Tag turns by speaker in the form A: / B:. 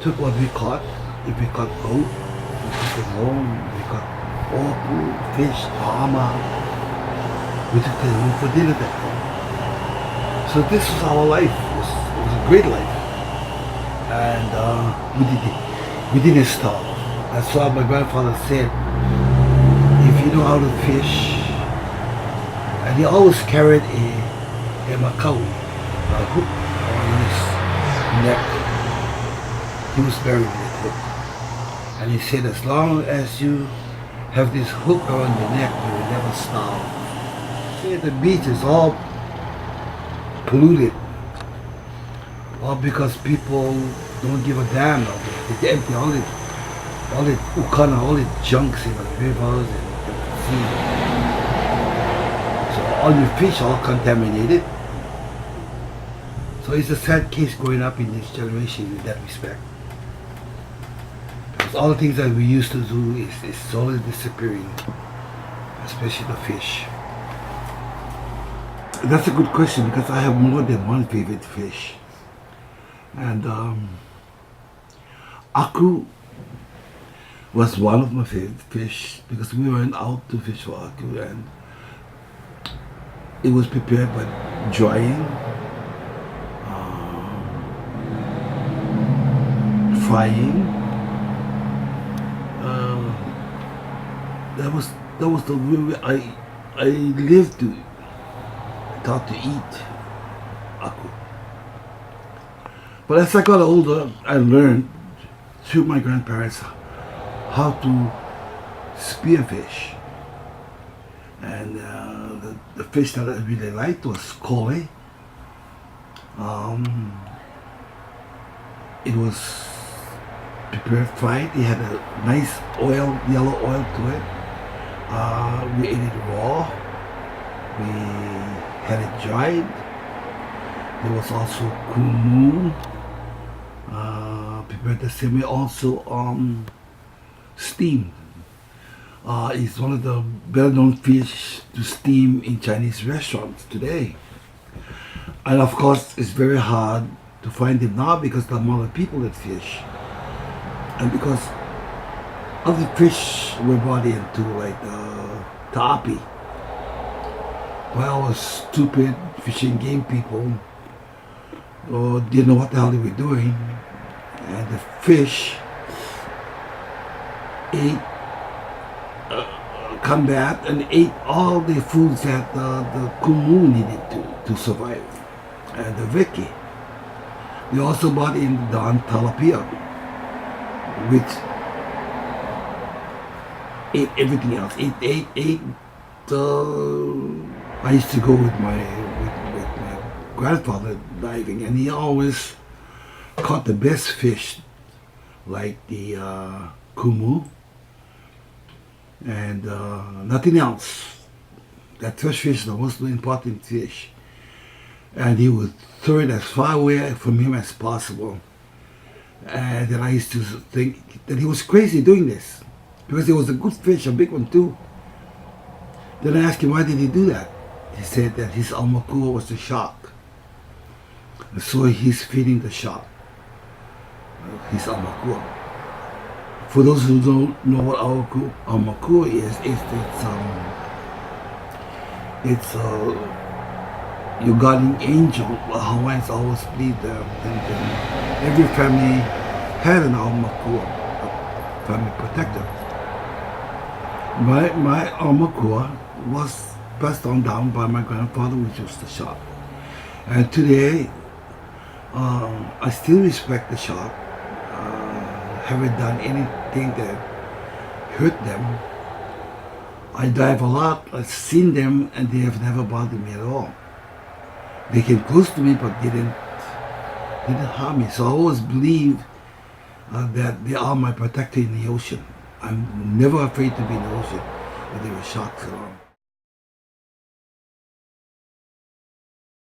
A: took what we caught. If we caught goat, we took it home. We caught okra, fish, hama. We took it home for dinner that day. So this was our life. It was a great life. And we didn't stop. That's why my grandfather said, if you know how to fish, and he always carried a aumakua, a hook on his neck. He was buried with that hook. And he said, as long as you have this hook around your neck, you will never starve. See, the beach is all polluted. All because people don't give a damn of it. They empty all the ukana, all the junks in the rivers and the sea. So all your fish are all contaminated. So it's a sad case growing up in this generation in that respect. Because all the things that we used to do is slowly disappearing, especially the fish. That's a good question because I have more than one favorite fish. And aku was one of my favorite fish because we went out to fish for aku, and it was prepared by drying, frying. That was the way I lived to taught to eat aku. But as I got older, I learned through my grandparents how to spear fish. And the fish that I really liked was kole. It was prepared fried. It had a nice oil, yellow oil to it. We ate it raw. We had it dried. There was also kumu, prepared the same way. Also steamed. It's one of the better-known fish to steam in Chinese restaurants today. And of course, it's very hard to find them now because the amount of people that fish, and because other fish were brought into, like ta'api. Well, I was stupid fishing game people didn't know what the hell they were doing, and the fish ate, come back and ate all the foods that the kumu needed to survive, and the viki. They also brought in the tilapia, which ate everything else. Ate. I used to go with my grandfather diving, and he always caught the best fish, like the kumu and nothing else. That first fish is the most important fish, and he would throw it as far away from him as possible. And then I used to think that he was crazy doing this because it was a good fish, a big one too. Then I asked him, why did he do that? He said that his aumakua was the shark. And so he's feeding the shark, his aumakua. For those who don't know what aumakua is, it's your guardian angel. Hawaiians always believe that. And every family had an aumakua, a family protector. My aumakua was passed on down by my grandfather, which was the shark. And today, I still respect the shark. Haven't done anything that hurt them. I dive a lot. I've seen them, and they have never bothered me at all. They came close to me, but didn't harm me. So I always believe that they are my protector in the ocean. I'm never afraid to be in the ocean, but there were sharks around.